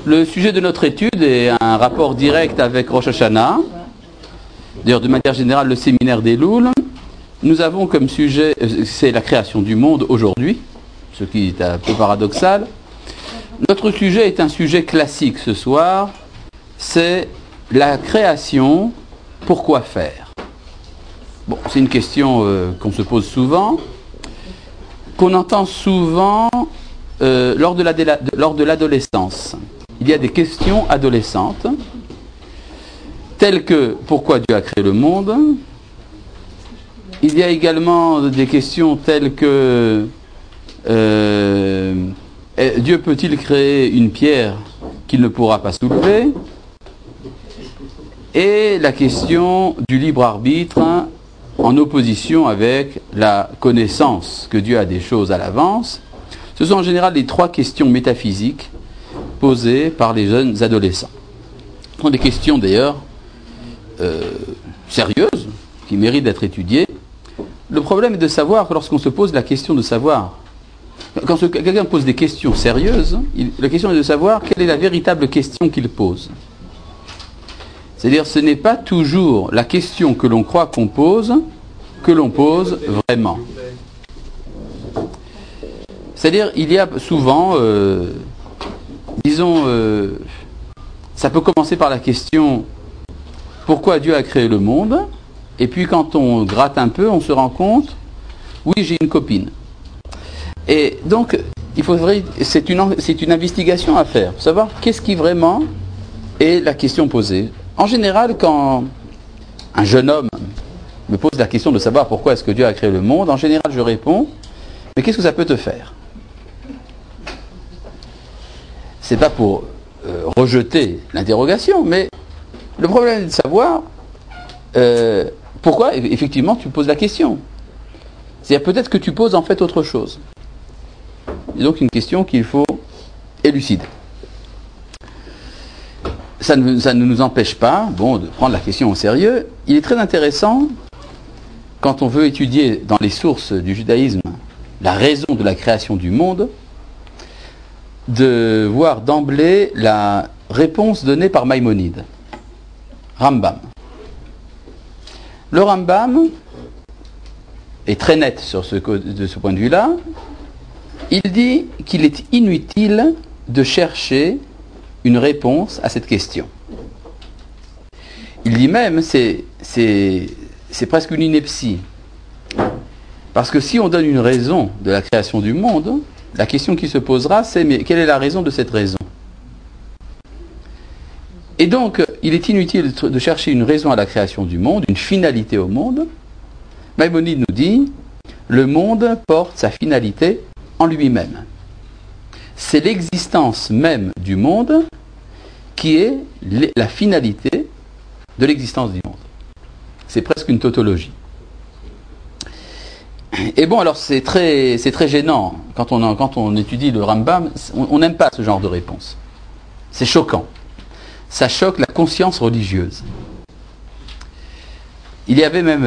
Le sujet de notre étude est un rapport direct avec Rosh Hashanah. D'ailleurs, de manière générale, le séminaire d'Elul. Nous avons comme sujet, c'est la création du monde aujourd'hui, ce qui est un peu paradoxal. Notre sujet est un sujet classique ce soir, c'est la création, pourquoi faire? Bon, c'est une question qu'on se pose souvent, qu'on entend souvent lors de l'adolescence. Il y a des questions adolescentes, telles que pourquoi Dieu a créé le monde. Il y a également des questions telles que Dieu peut-il créer une pierre qu'il ne pourra pas soulever? Et la question du libre arbitre en opposition avec la connaissance que Dieu a des choses à l'avance. Ce sont en général les trois questions métaphysiques posées par les jeunes adolescents. Ce sont des questions d'ailleurs sérieuses, qui méritent d'être étudiées. Le problème est de savoir que lorsqu'on se pose la question de savoir, quand quelqu'un pose des questions sérieuses, la question est de savoir quelle est la véritable question qu'il pose. C'est-à-dire, ce n'est pas toujours la question que l'on croit qu'on pose, que l'on pose vraiment. C'est-à-dire, il y a souvent, ça peut commencer par la question « Pourquoi Dieu a créé le monde ?» Et puis quand on gratte un peu, on se rend compte « Oui, j'ai une copine ». Et donc, c'est une investigation à faire, pour savoir qu'est-ce qui vraiment est la question posée. En général, quand un jeune homme me pose la question de savoir pourquoi est-ce que Dieu a créé le monde, en général je réponds « Mais qu'est-ce que ça peut te faire ?» C'est pas pour rejeter l'interrogation, mais le problème est de savoir pourquoi effectivement tu poses la question. C'est-à-dire peut-être que tu poses en fait autre chose. C'est donc une question qu'il faut élucider. Ça ne nous empêche pas, de prendre la question au sérieux. Il est très intéressant, quand on veut étudier dans les sources du judaïsme la raison de la création du monde, de voir d'emblée la réponse donnée par Maïmonide, Rambam. Le Rambam est très net de ce point de vue-là. Il dit qu'il est inutile de chercher une réponse à cette question. Il dit même, c'est presque une ineptie. Parce que si on donne une raison de la création du monde, la question qui se posera, c'est mais quelle est la raison de cette raison? Et donc, il est inutile de chercher une raison à la création du monde, une finalité au monde. Maïmonide nous dit, le monde porte sa finalité en lui-même. C'est l'existence même du monde qui est la finalité de l'existence du monde. C'est presque une tautologie. Et bon, alors c'est très gênant. Quand on étudie le Rambam, on n'aime pas ce genre de réponse. C'est choquant. Ça choque la conscience religieuse. Il y avait même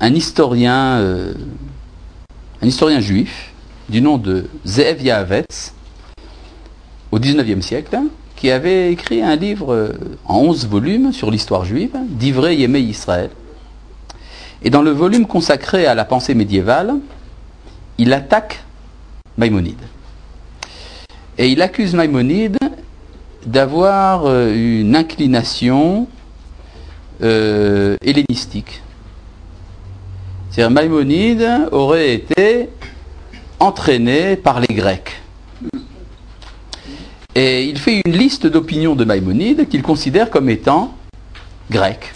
un historien juif du nom de Ze'ev Yahavetz au XIXe siècle, qui avait écrit un livre en 11 volumes sur l'histoire juive, Divrei Yemei Israël. Et dans le volume consacré à la pensée médiévale, il attaque Maïmonide. Et il accuse Maïmonide d'avoir une inclination hellénistique. C'est-à-dire Maïmonide aurait été entraîné par les Grecs. Et il fait une liste d'opinions de Maïmonide qu'il considère comme étant grecques.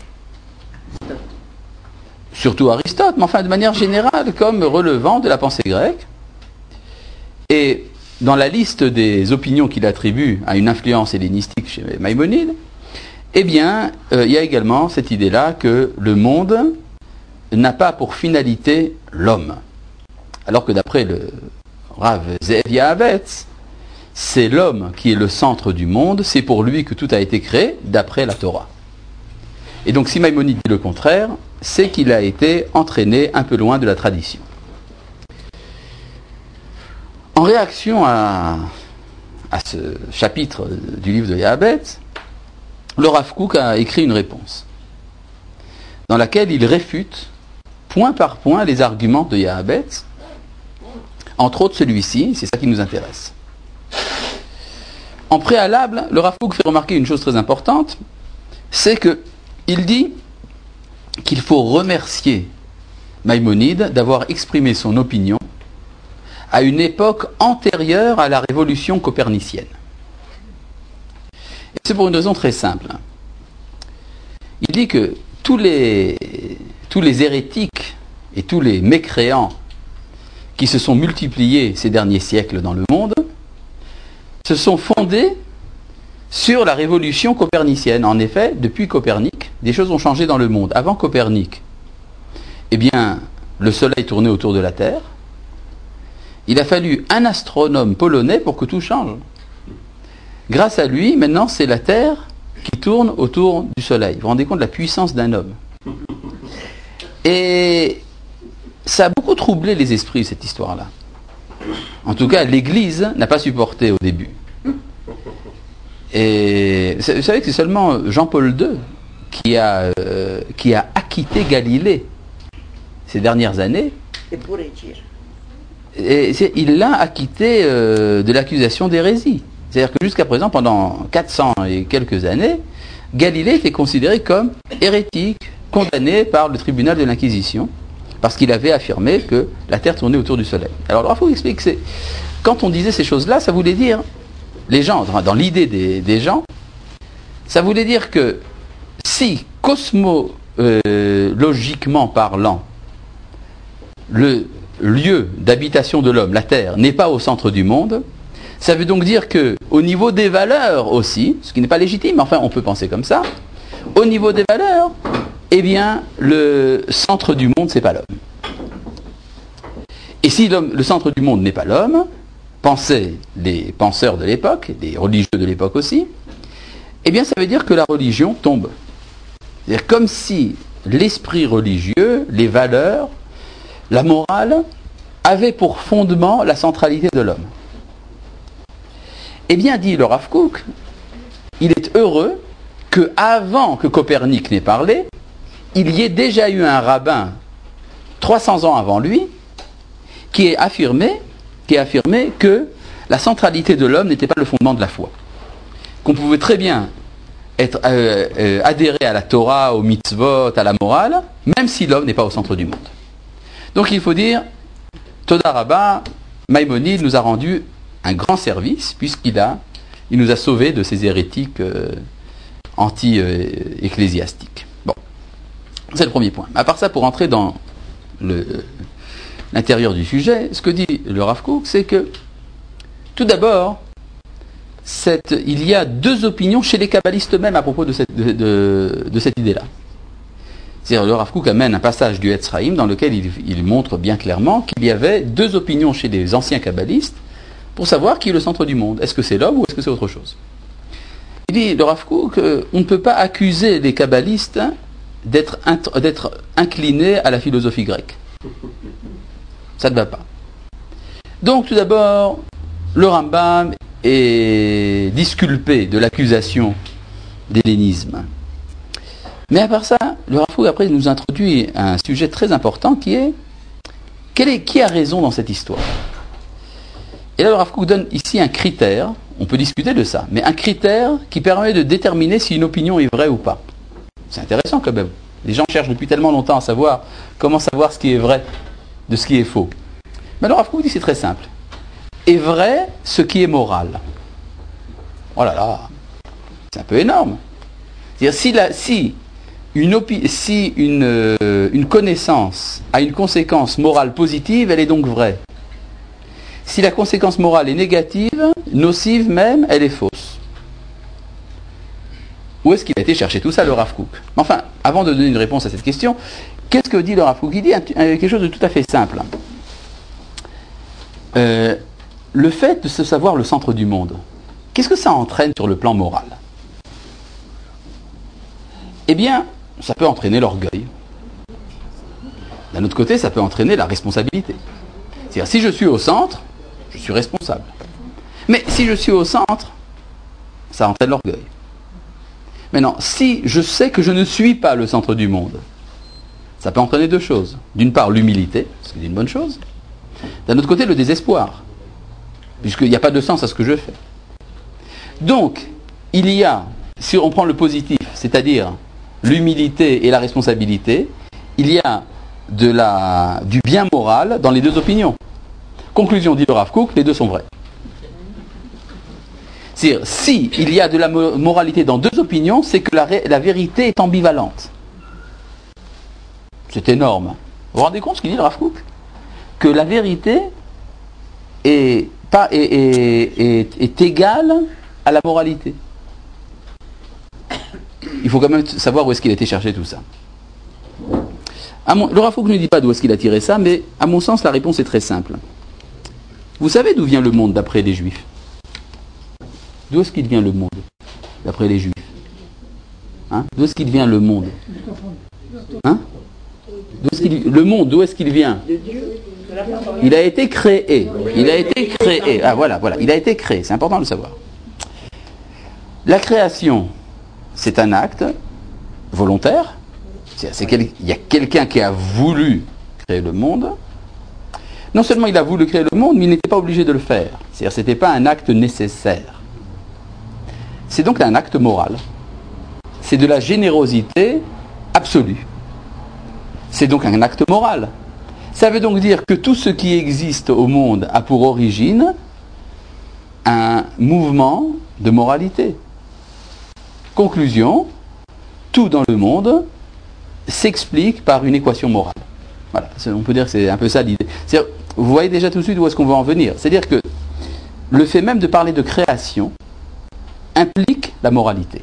Surtout Aristote, mais enfin de manière générale, comme relevant de la pensée grecque. Et dans la liste des opinions qu'il attribue à une influence hellénistique chez Maïmonide, eh bien, il y a également cette idée-là que le monde n'a pas pour finalité l'homme. Alors que d'après le Rav Ze'ev Yahavetz, c'est l'homme qui est le centre du monde, c'est pour lui que tout a été créé d'après la Torah. Et donc si Maïmonide dit le contraire, c'est qu'il a été entraîné un peu loin de la tradition. En réaction à à ce chapitre du livre de Yahabet, le Rav Kook a écrit une réponse dans laquelle il réfute point par point les arguments de Yahabet, entre autres celui-ci, c'est ça qui nous intéresse. En préalable, le Rav Kook fait remarquer une chose très importante, c'est qu'il dit qu'il faut remercier Maïmonide d'avoir exprimé son opinion à une époque antérieure à la révolution copernicienne. Et c'est pour une raison très simple. Il dit que tous les hérétiques et tous les mécréants qui se sont multipliés ces derniers siècles dans le monde se sont fondés sur la révolution copernicienne. En effet, depuis Copernic, des choses ont changé dans le monde. Avant Copernic, eh bien, le Soleil tournait autour de la Terre. Il a fallu un astronome polonais pour que tout change. Grâce à lui, maintenant, c'est la Terre qui tourne autour du Soleil. Vous vous rendez compte de la puissance d'un homme. Et ça a beaucoup troublé les esprits, cette histoire-là. En tout cas, l'Église n'a pas supporté au début. Et vous savez que c'est seulement Jean-Paul II qui a acquitté Galilée ces dernières années. Et il l'a acquitté de l'accusation d'hérésie. C'est-à-dire que jusqu'à présent, pendant 400 et quelques années, Galilée était considéré comme hérétique, condamné par le tribunal de l'Inquisition, parce qu'il avait affirmé que la Terre tournait autour du Soleil. Alors, il faut expliquer que quand on disait ces choses-là, ça voulait dire, les gens, dans l'idée des gens, ça voulait dire que si, cosmologiquement parlant, le lieu d'habitation de l'homme, la Terre, n'est pas au centre du monde, ça veut donc dire que, au niveau des valeurs aussi, ce qui n'est pas légitime, mais enfin on peut penser comme ça, au niveau des valeurs, eh bien, le centre du monde, c'est pas l'homme. Et si le centre du monde n'est pas l'homme, pensaient les penseurs de l'époque, les religieux de l'époque aussi, eh bien ça veut dire que la religion tombe. C'est-à-dire comme si l'esprit religieux, les valeurs, la morale, avaient pour fondement la centralité de l'homme. Eh bien, dit le Rav Kook, il est heureux que, avant que Copernic n'ait parlé, il y ait déjà eu un rabbin 300 ans avant lui qui a affirmé que la centralité de l'homme n'était pas le fondement de la foi. Qu'on pouvait très bien adhérer à la Torah, aux mitzvot, à la morale, même si l'homme n'est pas au centre du monde. Donc il faut dire, Toda Rabba, Maïmonide nous a rendu un grand service, puisqu'il nous a sauvés de ces hérétiques anti-ecclésiastiques. Bon, c'est le premier point. À part ça, pour entrer dans l'intérieur du sujet, ce que dit le Rav Kook, c'est que, tout d'abord, il y a deux opinions chez les kabbalistes eux-mêmes à propos de cette idée-là. C'est-à-dire, le Rav Kook amène un passage du Etz Chaim dans lequel il montre bien clairement qu'il y avait deux opinions chez les anciens kabbalistes pour savoir qui est le centre du monde. Est-ce que c'est l'homme ou est-ce que c'est autre chose? Il dit, le Rav Kook, on ne peut pas accuser les kabbalistes d'être inclinés à la philosophie grecque. Ça ne va pas. Donc, tout d'abord, le Rambam est disculpé de l'accusation d'hellénisme. Mais à part ça, le Rav Kook après nous introduit un sujet très important qui est qui a raison dans cette histoire? Et là, le Rav Kook donne ici un critère, on peut discuter de ça, mais un critère qui permet de déterminer si une opinion est vraie ou pas. C'est intéressant quand même. Les gens cherchent depuis tellement longtemps à savoir comment savoir ce qui est vrai de ce qui est faux. Mais le Rav Kook dit c'est très simple. Est vrai ce qui est moral. Oh là là, c'est un peu énorme. C'est-à-dire si une connaissance a une conséquence morale positive, elle est donc vraie. Si la conséquence morale est négative, nocive même, elle est fausse. Où est-ce qu'il a été chercher tout ça, le Rav Kook? Enfin, avant de donner une réponse à cette question, qu'est-ce que dit le Rav Kook? Il dit quelque chose de tout à fait simple. Le fait de se savoir le centre du monde, qu'est-ce que ça entraîne sur le plan moral? Eh bien, ça peut entraîner l'orgueil. D'un autre côté, ça peut entraîner la responsabilité. C'est-à-dire, si je suis au centre, je suis responsable. Mais si je suis au centre, ça entraîne l'orgueil. Maintenant, si je sais que je ne suis pas le centre du monde, ça peut entraîner deux choses. D'une part, l'humilité, ce qui est une bonne chose. D'un autre côté, le désespoir, puisqu'il n'y a pas de sens à ce que je fais. Donc, il y a, si on prend le positif, c'est-à-dire l'humilité et la responsabilité, il y a du bien moral dans les deux opinions. Conclusion, dit le Rav Kook, les deux sont vrais. C'est-à-dire, si il y a de la moralité dans deux opinions, c'est que la vérité est ambivalente. C'est énorme. Vous vous rendez compte ce qu'il dit le Rav Kook? Que la vérité est égale à la moralité. Il faut quand même savoir où est-ce qu'il a été chercher tout ça. Le Rav Kook ne dit pas d'où est-ce qu'il a tiré ça, mais à mon sens, la réponse est très simple. Vous savez d'où vient le monde d'après les Juifs? D'où est-ce qu'il vient le monde d'après les Juifs? Hein? D'où est-ce qu'il vient le monde? Hein? Le monde, d'où est-ce qu'il vient? Il a été créé. Il a été créé. Ah voilà, il a été créé. C'est important de le savoir. La création, c'est un acte volontaire. Il y a quelqu'un qui a voulu créer le monde. Non seulement il a voulu créer le monde, mais il n'était pas obligé de le faire. C'est-à-dire que ce n'était pas un acte nécessaire. C'est donc un acte moral. C'est de la générosité absolue. C'est donc un acte moral. Ça veut donc dire que tout ce qui existe au monde a pour origine un mouvement de moralité. Conclusion, tout dans le monde s'explique par une équation morale. Voilà, on peut dire que c'est un peu ça l'idée. Vous voyez déjà tout de suite où est-ce qu'on va en venir. C'est-à-dire que le fait même de parler de création implique la moralité.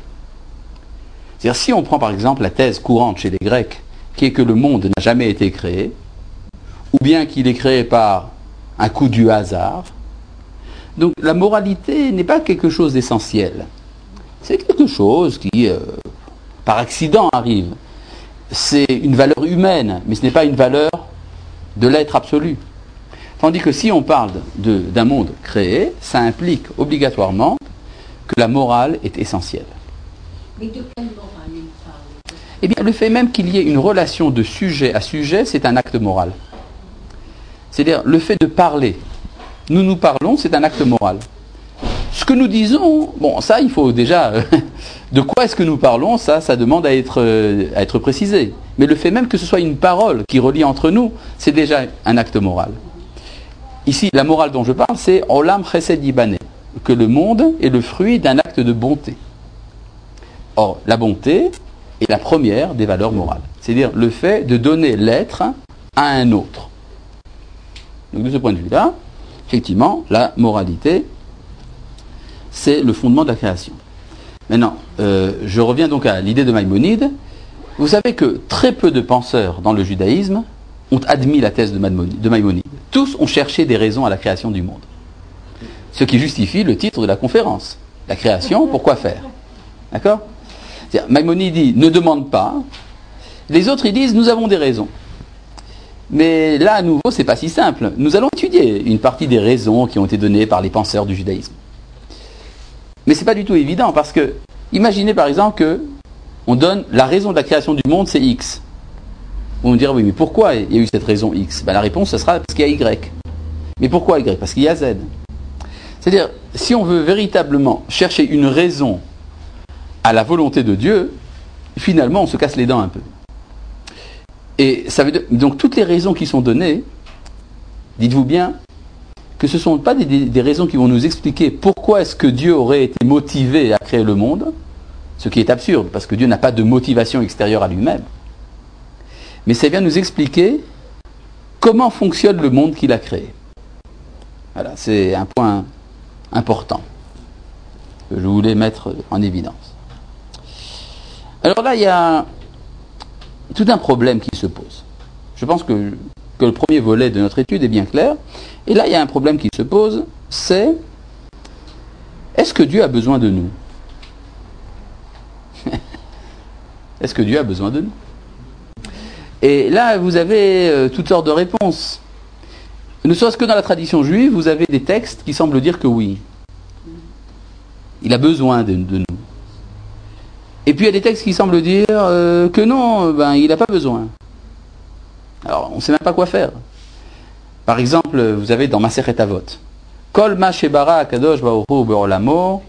C'est-à-dire si on prend par exemple la thèse courante chez les Grecs, qui est que le monde n'a jamais été créé, ou bien qu'il est créé par un coup du hasard, donc la moralité n'est pas quelque chose d'essentiel. C'est quelque chose qui, par accident, arrive. C'est une valeur humaine, mais ce n'est pas une valeur de l'être absolu. Tandis que si on parle d'un monde créé, ça implique obligatoirement que la morale est essentielle. Mais de quelle morale il parle? Eh bien, le fait même qu'il y ait une relation de sujet à sujet, c'est un acte moral. C'est-à-dire, le fait de parler, nous parlons, c'est un acte moral. Ce que nous disons, bon, ça, il faut déjà... de quoi est-ce que nous parlons, ça demande à être précisé. Mais le fait même que ce soit une parole qui relie entre nous, c'est déjà un acte moral. Ici, la morale dont je parle, c'est « Olam chesed yibane », que le monde est le fruit d'un acte de bonté. Or, la bonté est la première des valeurs morales. C'est-à-dire le fait de donner l'être à un autre. Donc de ce point de vue-là, effectivement, la moralité, c'est le fondement de la création. Maintenant, je reviens donc à l'idée de Maïmonide. Vous savez que très peu de penseurs dans le judaïsme ont admis la thèse de Maïmonide. Tous ont cherché des raisons à la création du monde. Ce qui justifie le titre de la conférence. La création, pourquoi faire? D'accord? Maïmonide dit, ne demande pas. Les autres, ils disent, nous avons des raisons. Mais là, à nouveau, c'est pas si simple. Nous allons étudier une partie des raisons qui ont été données par les penseurs du judaïsme. Mais c'est pas du tout évident, parce que, imaginez par exemple que on donne la raison de la création du monde, c'est X. On nous dira, oui, mais pourquoi il y a eu cette raison X? La réponse, ce sera parce qu'il y a Y. Mais pourquoi Y? Parce qu'il y a Z. C'est-à-dire, si on veut véritablement chercher une raison à la volonté de Dieu, finalement, on se casse les dents un peu. Et ça veut dire, donc toutes les raisons qui sont données, dites-vous bien que ce ne sont pas des raisons qui vont nous expliquer pourquoi est-ce que Dieu aurait été motivé à créer le monde, ce qui est absurde, parce que Dieu n'a pas de motivation extérieure à lui-même. Mais ça vient nous expliquer comment fonctionne le monde qu'il a créé. Voilà, c'est un point important que je voulais mettre en évidence. Alors là, il y a tout un problème qui se pose. Je pense que le premier volet de notre étude est bien clair. Et là, il y a un problème qui se pose, c'est est-ce que Dieu a besoin de nous? Est-ce que Dieu a besoin de nous? Et là, vous avez toutes sortes de réponses. Ne serait-ce que dans la tradition juive, vous avez des textes qui semblent dire que oui. Il a besoin de nous. Et puis il y a des textes qui semblent dire que non, il n'a pas besoin. Alors on ne sait même pas quoi faire. Par exemple, vous avez dans Masechet Avot, Kol ma shebara akadosh baruch hu be'olamo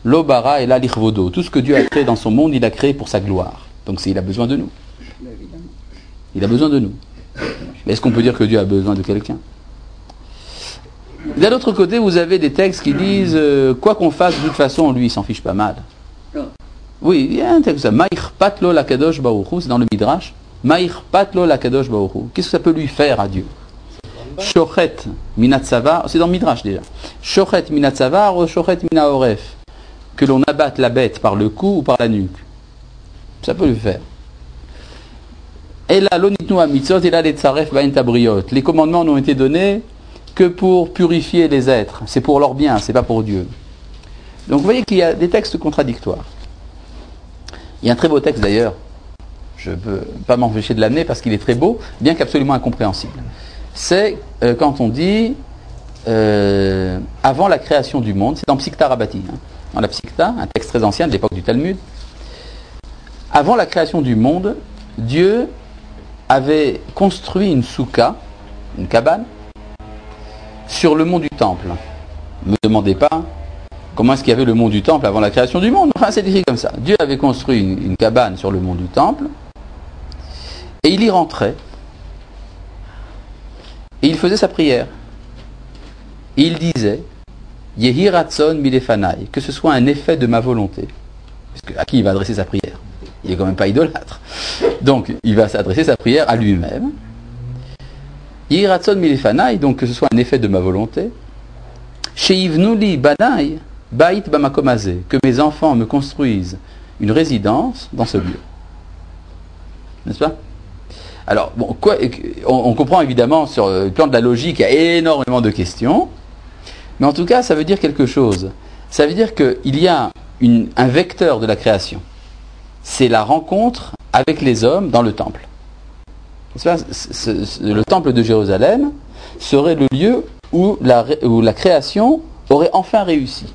lo bara ela lichvodo. Tout ce que Dieu a créé dans son monde, il a créé pour sa gloire. Donc il a besoin de nous. Il a besoin de nous. Mais est-ce qu'on peut dire que Dieu a besoin de quelqu'un? D'un autre côté, vous avez des textes qui disent quoi qu'on fasse, de toute façon, lui, il s'en fiche pas mal. Oui, il y a un texte, Maïr patlo la kadosh baruchu, c'est dans le Midrash. Maïr patlo la kadosh baruchu. Qu'est-ce que ça peut lui faire à Dieu? Shochet minatsavar, c'est dans le Midrash déjà. Shochet minatsavar ou shochet minaoref. Que l'on abatte la bête par le cou ou par la nuque. Ça peut lui faire. Et là, l'onitnu amitzot, et là, les tsaref bain tabriot. Les commandements n'ont été donnés que pour purifier les êtres. C'est pour leur bien, c'est pas pour Dieu. Donc vous voyez qu'il y a des textes contradictoires. Il y a un très beau texte d'ailleurs, je ne peux pas m'empêcher de l'amener parce qu'il est très beau, bien qu'absolument incompréhensible. C'est quand on dit avant la création du monde, c'est dans Psikta Rabati, dans la Psikta, un texte très ancien de l'époque du Talmud. Avant la création du monde, Dieu avait construit une soukha, une cabane, sur le mont du Temple. Ne me demandez pas comment est-ce qu'il y avait le mont du Temple avant la création du monde. Enfin, c'est écrit comme ça. Dieu avait construit une cabane sur le mont du Temple et il y rentrait et il faisait sa prière. Et il disait Yehi Ratson Milefanai, que ce soit un effet de ma volonté. Parce que, à qui il va adresser sa prière? Il n'est quand même pas idolâtre. Donc, il va s'adresser sa prière à lui-même. Yehi Ratson Milefanai, donc que ce soit un effet de ma volonté. Sheivnuli Banai. Baït bamakomazé, que mes enfants me construisent une résidence dans ce lieu. N'est-ce pas? Alors, bon, on comprend évidemment sur le plan de la logique, il y a énormément de questions, mais en tout cas, ça veut dire quelque chose. Ça veut dire qu'il y a un vecteur de la création. C'est la rencontre avec les hommes dans le temple. N'est-ce pas? Le temple de Jérusalem serait le lieu où la création aurait enfin réussi.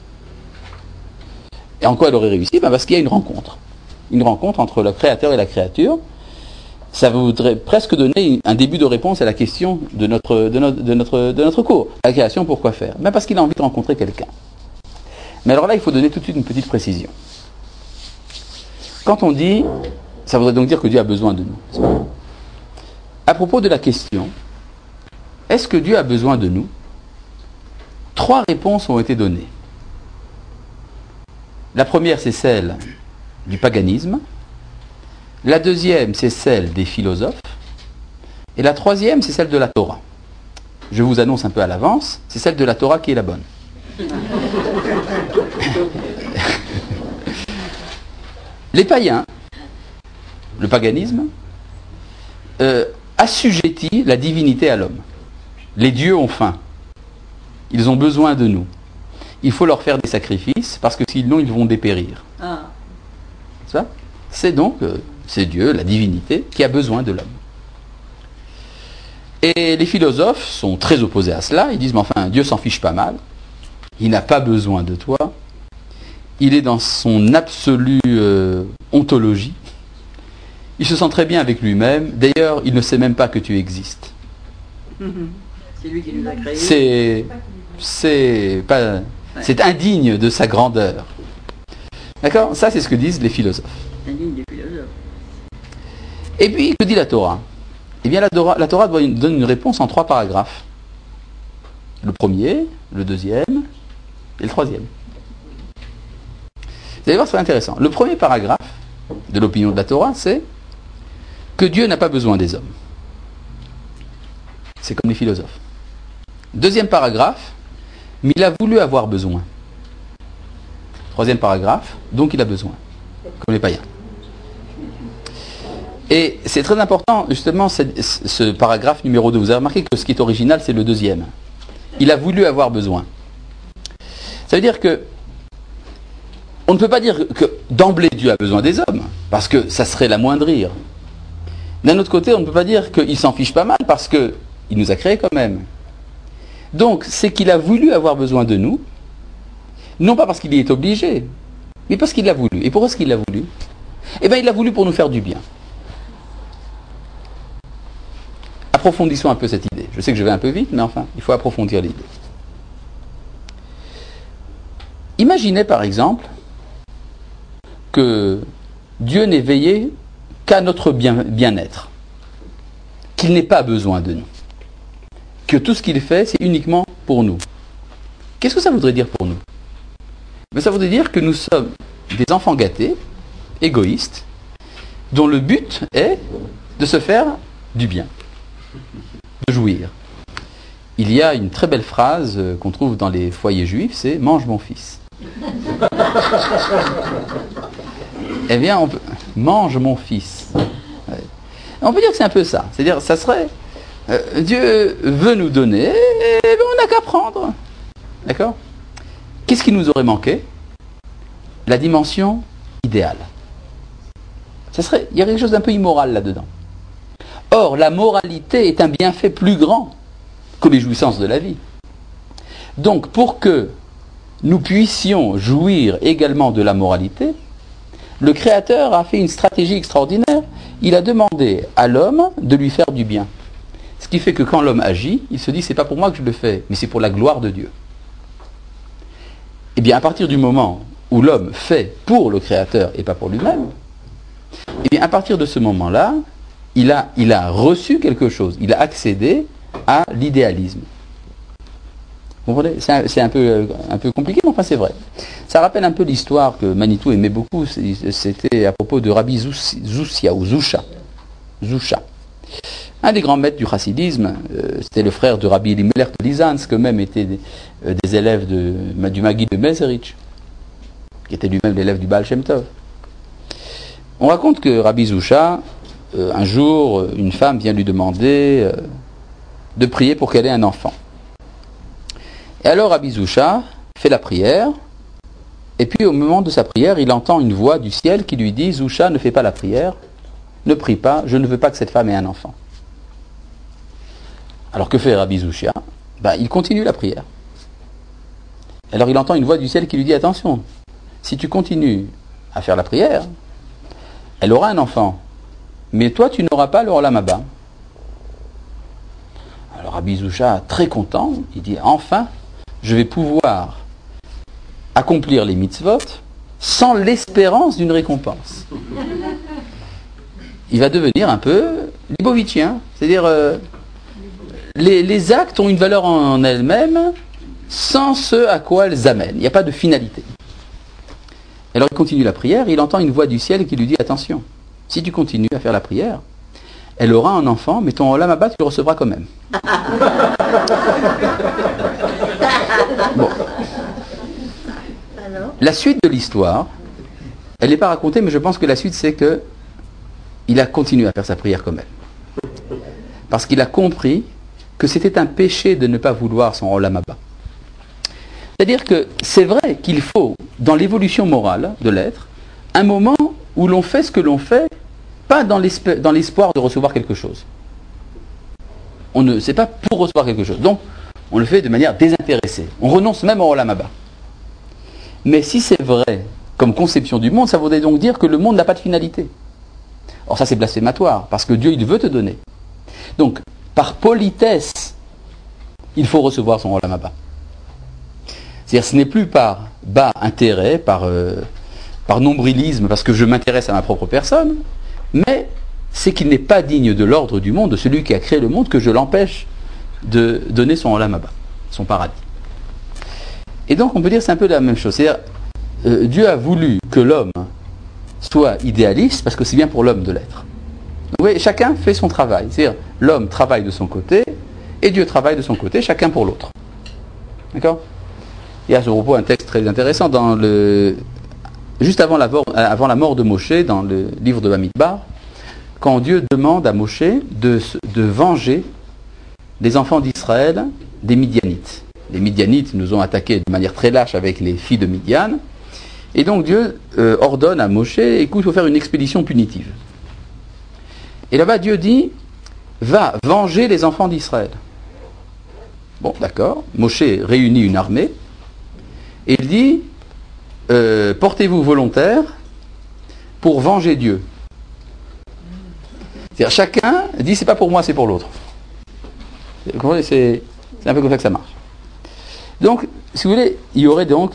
Et en quoi elle aurait réussi? Parce qu'il y a une rencontre. Une rencontre entre le créateur et la créature. Ça voudrait presque donner un début de réponse à la question de notre cours. La création, pourquoi faire? Parce qu'il a envie de rencontrer quelqu'un. Mais alors là, il faut donner tout de suite une petite précision. Quand on dit, ça voudrait donc dire que Dieu a besoin de nous. À propos de la question, est-ce que Dieu a besoin de nous? 3 réponses ont été données. La première, c'est celle du paganisme. La deuxième, c'est celle des philosophes. Et la troisième, c'est celle de la Torah. Je vous annonce un peu à l'avance, c'est celle de la Torah qui est la bonne. Les païens, le paganisme, assujettit la divinité à l'homme. Les dieux ont faim. Ils ont besoin de nous. Il faut leur faire des sacrifices parce que sinon ils vont dépérir. Ça, c'est donc c'est Dieu, la divinité, qui a besoin de l'homme. Et les philosophes sont très opposés à cela. Ils disent mais enfin Dieu s'en fiche pas mal. Il n'a pas besoin de toi. Il est dans son absolue ontologie. Il se sent très bien avec lui-même. D'ailleurs, il ne sait même pas que tu existes. C'est lui qui nous a créés. C'est indigne de sa grandeur. D'accord? Ça, c'est ce que disent les philosophes. Indigne des philosophes. Et puis, que dit la Torah? Eh bien, la Torah donne une réponse en 3 paragraphes. Le premier, le deuxième et le troisième. Vous allez voir, c'est intéressant. Le premier paragraphe de l'opinion de la Torah, c'est que Dieu n'a pas besoin des hommes. C'est comme les philosophes. Deuxième paragraphe, mais il a voulu avoir besoin. Troisième paragraphe, donc il a besoin, comme les païens. Et c'est très important, justement, ce paragraphe numéro 2. Vous avez remarqué que ce qui est original, c'est le deuxième. Il a voulu avoir besoin. Ça veut dire que on ne peut pas dire que d'emblée Dieu a besoin des hommes, parce que ça serait l'amoindrir. D'un autre côté, on ne peut pas dire qu'il s'en fiche pas mal, parce qu'il nous a créés quand même. Donc, c'est qu'il a voulu avoir besoin de nous, Non pas parce qu'il y est obligé, mais parce qu'il l'a voulu. Et pourquoi est-ce qu'il l'a voulu? Eh bien, il l'a voulu pour nous faire du bien. Approfondissons un peu cette idée. Je sais que je vais un peu vite, mais enfin, il faut approfondir l'idée. Imaginez par exemple que Dieu n'ait veillé qu'à notre bien-être, qu'il n'ait pas besoin de nous, que tout ce qu'il fait, c'est uniquement pour nous. Qu'est-ce que ça voudrait dire pour nous? Mais ça voudrait dire que nous sommes des enfants gâtés, égoïstes, dont le but est de se faire du bien, de jouir. Il y a une très belle phrase qu'on trouve dans les foyers juifs, c'est « mange mon fils ». Eh bien, mange mon fils. Ouais. On peut dire que c'est un peu ça. C'est-à-dire, ça serait, Dieu veut nous donner, et on n'a qu'à prendre. D'accord? Qu'est-ce qui nous aurait manqué? La dimension idéale. Ça serait, il y a quelque chose d'un peu immoral là-dedans. Or, la moralité est un bienfait plus grand que les jouissances de la vie. Donc, pour que nous puissions jouir également de la moralité, le Créateur a fait une stratégie extraordinaire. Il a demandé à l'homme de lui faire du bien. Ce qui fait que quand l'homme agit, il se dit, c'est pas pour moi que je le fais, mais c'est pour la gloire de Dieu. Eh bien, à partir du moment où l'homme fait pour le Créateur et pas pour lui-même, eh bien, à partir de ce moment-là, il a reçu quelque chose, il a accédé à l'idéalisme. Vous comprenez? C'est un peu compliqué, mais enfin c'est vrai. Ça rappelle un peu l'histoire que Manitou aimait beaucoup, c'était à propos de Rabbi Zoussia, ou Zousha. Un des grands maîtres du chassidisme, c'était le frère de Rabbi Elimelech de Lizansk, eux-mêmes étaient des élèves du Maguid de Mezerich, qui était lui-même l'élève du Baal Shem Tov. On raconte que Rabbi Zousha, un jour, une femme vient lui demander de prier pour qu'elle ait un enfant. Et alors Rabbi Zousha fait la prière, et puis au moment de sa prière, il entend une voix du ciel qui lui dit « Zousha, ne fais pas la prière, ne prie pas, je ne veux pas que cette femme ait un enfant. » Alors que fait Rabbi Zousha? Il continue la prière. Alors il entend une voix du ciel qui lui dit « Attention, si tu continues à faire la prière, elle aura un enfant, mais toi tu n'auras pas le Olam Haba. » Alors Rabbi Zousha, très content, il dit « Enfin, je vais pouvoir accomplir les mitzvot sans l'espérance d'une récompense. » Il va devenir un peu libovitchien, c'est-à-dire les actes ont une valeur en elles-mêmes sans ce à quoi elles amènent. Il n'y a pas de finalité. Alors il continue la prière, il entend une voix du ciel qui lui dit « Attention, si tu continues à faire la prière, elle aura un enfant, mais ton Olam Haba, tu le recevras quand même. » Bon. La suite de l'histoire, elle n'est pas racontée, mais je pense que la suite c'est que il a continué à faire sa prière quand même. Parce qu'il a compris que c'était un péché de ne pas vouloir son Olam Haba. C'est-à-dire que c'est vrai qu'il faut, dans l'évolution morale de l'être, un moment où l'on fait ce que l'on fait, pas dans l'espoir de recevoir quelque chose. C'est pas pour recevoir quelque chose. Donc, on le fait de manière désintéressée. On renonce même au Olam Haba. Mais si c'est vrai, comme conception du monde, ça voudrait donc dire que le monde n'a pas de finalité. Or ça c'est blasphématoire, parce que Dieu il veut te donner. Donc, par politesse, il faut recevoir son Olam Haba. C'est-à-dire ce n'est plus par bas intérêt, par nombrilisme, parce que je m'intéresse à ma propre personne, mais c'est qu'il n'est pas digne de l'ordre du monde, de celui qui a créé le monde, que je l'empêche de donner son Olam Haba, son paradis. Et donc on peut dire c'est un peu la même chose. C'est-à-dire, Dieu a voulu que l'homme soit idéaliste, parce que c'est bien pour l'homme de l'être. Vous voyez, chacun fait son travail. C'est-à-dire, l'homme travaille de son côté, et Dieu travaille de son côté, chacun pour l'autre. D'accord? Il y a à ce propos un texte très intéressant, juste avant la mort de Moshe, dans le livre de Bamidbar, quand Dieu demande à Moshe de venger les enfants d'Israël des Midianites. Les Midianites nous ont attaqués de manière très lâche avec les filles de Midian. Et donc Dieu ordonne à Moshe, écoute, il faut faire une expédition punitive. Et là-bas Dieu dit, va venger les enfants d'Israël. Bon, d'accord. Moshe réunit une armée. Et il dit, portez-vous volontaire pour venger Dieu. C'est-à-dire, chacun dit, c'est pas pour moi, c'est pour l'autre. Vous comprenez, c'est un peu comme ça que ça marche. Donc, si vous voulez, il y aurait donc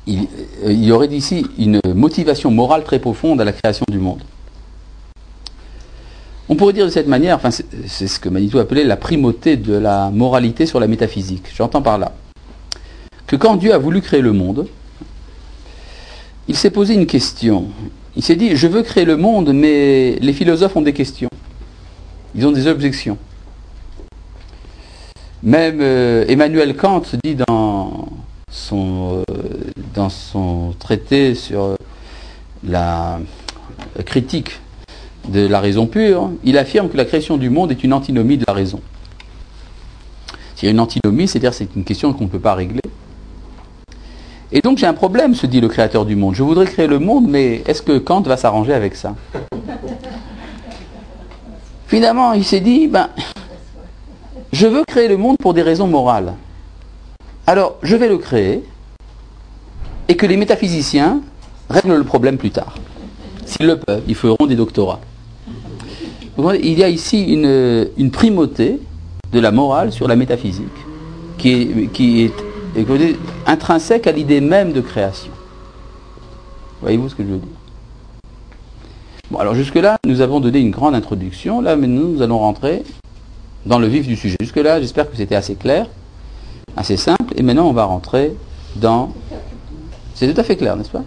il y aurait d'ici une motivation morale très profonde à la création du monde. On pourrait dire de cette manière, enfin c'est ce que Manitou appelait la primauté de la moralité sur la métaphysique. J'entends par là que quand Dieu a voulu créer le monde, il s'est posé une question. Il s'est dit, je veux créer le monde, mais les philosophes ont des questions. Ils ont des objections. Même Emmanuel Kant dit dans son traité sur la critique de la raison pure, il affirme que la création du monde est une antinomie de la raison. C'est une antinomie, c'est-à-dire c'est une question qu'on ne peut pas régler. Et donc j'ai un problème, se dit le créateur du monde. Je voudrais créer le monde, mais est-ce que Kant va s'arranger avec ça? Finalement, il s'est dit, je veux créer le monde pour des raisons morales. Alors, je vais le créer, et que les métaphysiciens règlent le problème plus tard. S'ils le peuvent, ils feront des doctorats. Il y a ici une primauté de la morale sur la métaphysique, qui est intrinsèque à l'idée même de création. Voyez-vous ce que je veux dire? Bon, alors jusque-là, nous avons donné une grande introduction. Là, maintenant, nous allons rentrer dans le vif du sujet. Jusque-là, j'espère que c'était assez clair, assez simple. Et maintenant, on va rentrer dans... C'est tout à fait clair, n'est-ce pas?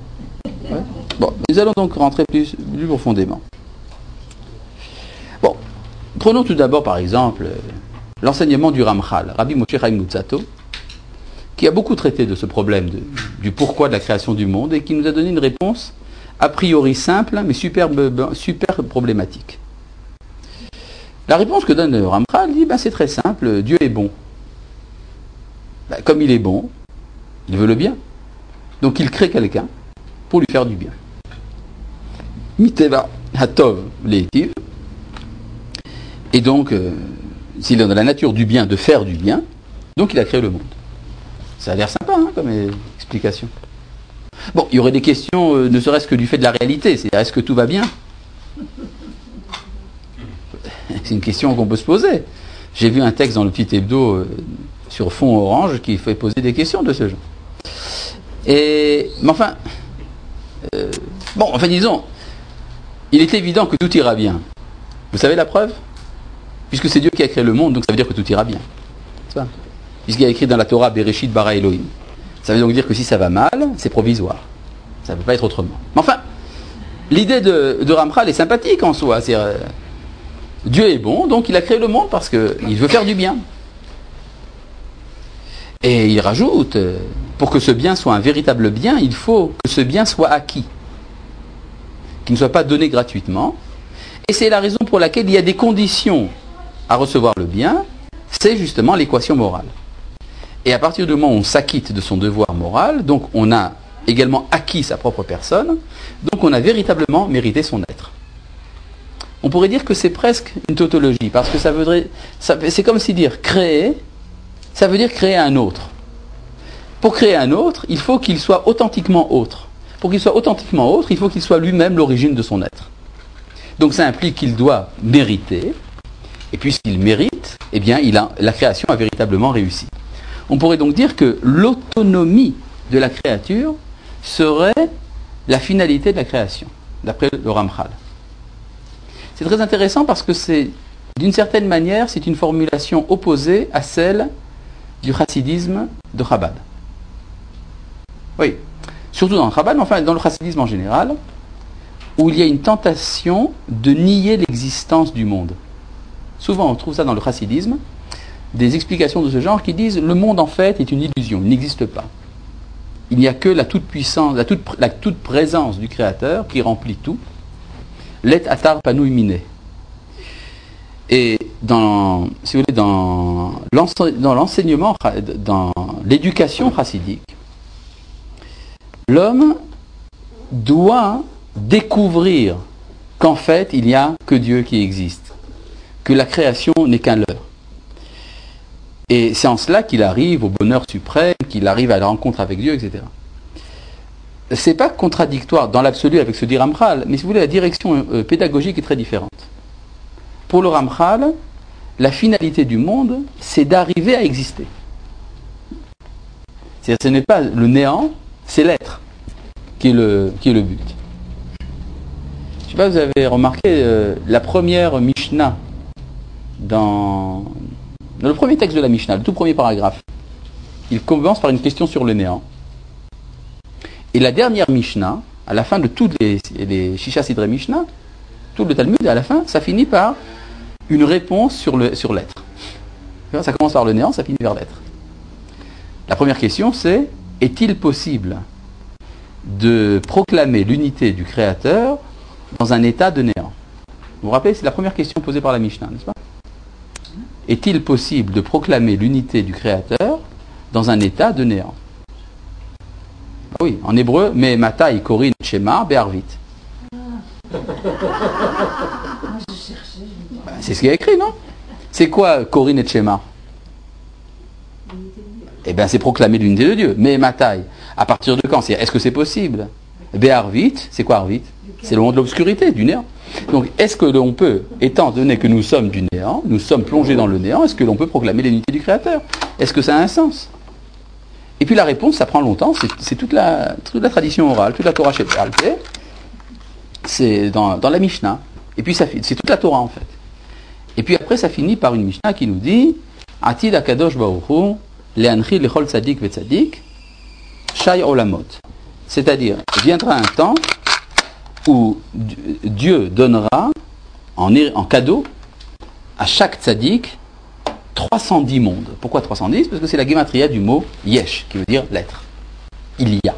Ouais. Bon, nous allons donc rentrer plus profondément. Bon, prenons tout d'abord, par exemple, l'enseignement du Ramchal, Rabbi Moshe Chaim Luzzatto, qui a beaucoup traité de ce problème du pourquoi de la création du monde et qui nous a donné une réponse a priori simple, mais super problématique. La réponse que donne le Ramchal dit, c'est très simple, Dieu est bon. Comme il est bon, il veut le bien. Donc il crée quelqu'un pour lui faire du bien. Miteva hatov leitiv. Et donc, s'il est dans la nature du bien, de faire du bien, donc il a créé le monde. Ça a l'air sympa comme explication. Bon, il y aurait des questions, ne serait-ce que du fait de la réalité, c'est-à-dire est-ce que tout va bien? C'est une question qu'on peut se poser. J'ai vu un texte dans le petit hebdo sur fond orange qui fait poser des questions de ce genre. Mais enfin, disons, il est évident que tout ira bien. Vous savez la preuve? Puisque c'est Dieu qui a créé le monde, donc ça veut dire que tout ira bien. C'est ça? Puisqu'il y a écrit dans la Torah Bereshit bara Elohim. Ça veut donc dire que si ça va mal, c'est provisoire. Ça ne peut pas être autrement. Mais enfin, l'idée de Ramchal est sympathique en soi. Dieu est bon, donc il a créé le monde parce qu'il veut faire du bien. Et il rajoute, pour que ce bien soit un véritable bien, il faut que ce bien soit acquis. Qu'il ne soit pas donné gratuitement. Et c'est la raison pour laquelle il y a des conditions à recevoir le bien, c'est justement l'équation morale. Et à partir du moment où on s'acquitte de son devoir moral, donc on a également acquis sa propre personne, donc on a véritablement mérité son être. On pourrait dire que c'est presque une tautologie, parce que c'est comme si dire créer, ça veut dire créer un autre. Pour créer un autre, il faut qu'il soit authentiquement autre. Pour qu'il soit authentiquement autre, il faut qu'il soit lui-même l'origine de son être. Donc ça implique qu'il doit mériter, et puisqu'il mérite, eh bien la création a véritablement réussi. On pourrait donc dire que l'autonomie de la créature serait la finalité de la création, d'après le Ramchal. C'est très intéressant parce que d'une certaine manière, c'est une formulation opposée à celle du chassidisme de Chabad. Oui, surtout dans le Chabad, mais enfin dans le chassidisme en général, où il y a une tentation de nier l'existence du monde. Souvent on trouve ça dans le chassidisme, des explications de ce genre qui disent le monde en fait est une illusion, il n'existe pas. Il n'y a que la toute-puissance, la toute présence du Créateur qui remplit tout. Let atar panouï miné. Et dans l'enseignement, dans l'éducation chassidique, l'homme doit découvrir qu'en fait il n'y a que Dieu qui existe, que la création n'est qu'un leurre. Et il y a une certaine manière, c'est une formulation opposée à celle du chassidisme de Chabad. Oui, surtout dans le Chabad, mais enfin dans le chassidisme en général, où il y a une tentation de nier l'existence du monde. Souvent on trouve ça dans le chassidisme, mais dans le chassidisme en général, où il y a une tentation de nier l'existence du monde. Il n'y a que la toute-puissance, la toute présence du Créateur qui remplit tout. Let atar panouï miné. Et dans Et c'est en cela qu'il arrive au bonheur suprême, qu'il arrive à la rencontre avec Dieu, etc. C'est pas contradictoire dans l'absolu avec ce dit Ramchal, mais si vous voulez, la direction pédagogique est très différente. Pour le Ramchal, la finalité du monde, c'est d'arriver à exister. C'est-à-dire, ce n'est pas le néant, c'est l'être qui est le but. Je ne sais pas, vous avez remarqué la première Mishnah dans le premier texte de la Mishnah, le tout premier paragraphe. Il commence par une question sur le néant. Et la dernière Mishnah, à la fin de toutes les Shisha Sidrei Mishnah, tout le Talmud, à la fin, ça finit par une réponse sur l'être. Ça commence par le néant, ça finit vers l'être. La première question, c'est: est-il possible de proclamer l'unité du Créateur dans un état de néant? Vous vous rappelez, c'est la première question posée par la Mishnah, n'est-ce pas? Est-il possible de proclamer l'unité du Créateur dans un état de néant? Oui, en hébreu, mais Matai, Korin, Shema, Be'arvit. C'est ce qu'il y a écrit, non? C'est quoi Korin et Shema? Eh bien, c'est proclamer l'unité de Dieu. Mais Matai, à partir de quand? Est-ce que c'est possible? Be'arvit, c'est quoi Arvit? C'est le monde de l'obscurité, du néant. Donc, est-ce que l'on peut, étant donné que nous sommes du néant, nous sommes plongés dans le néant, est-ce que l'on peut proclamer l'unité du Créateur? Est-ce que ça a un sens? Et puis la réponse, ça prend longtemps, c'est toute la tradition orale, toute la Torah chez Alpé, c'est dans la Mishnah. Et puis c'est toute la Torah en fait. Et puis après, ça finit par une Mishnah qui nous dit: Atid akadosh baruch hu le'anchi lechol tzadik ve'tzadik shai olamot. C'est-à-dire, viendra un temps où Dieu donnera en cadeau à chaque tzaddik 310 mondes. Pourquoi 310? Parce que c'est la gematria du mot yesh, qui veut dire l'être. Il y a.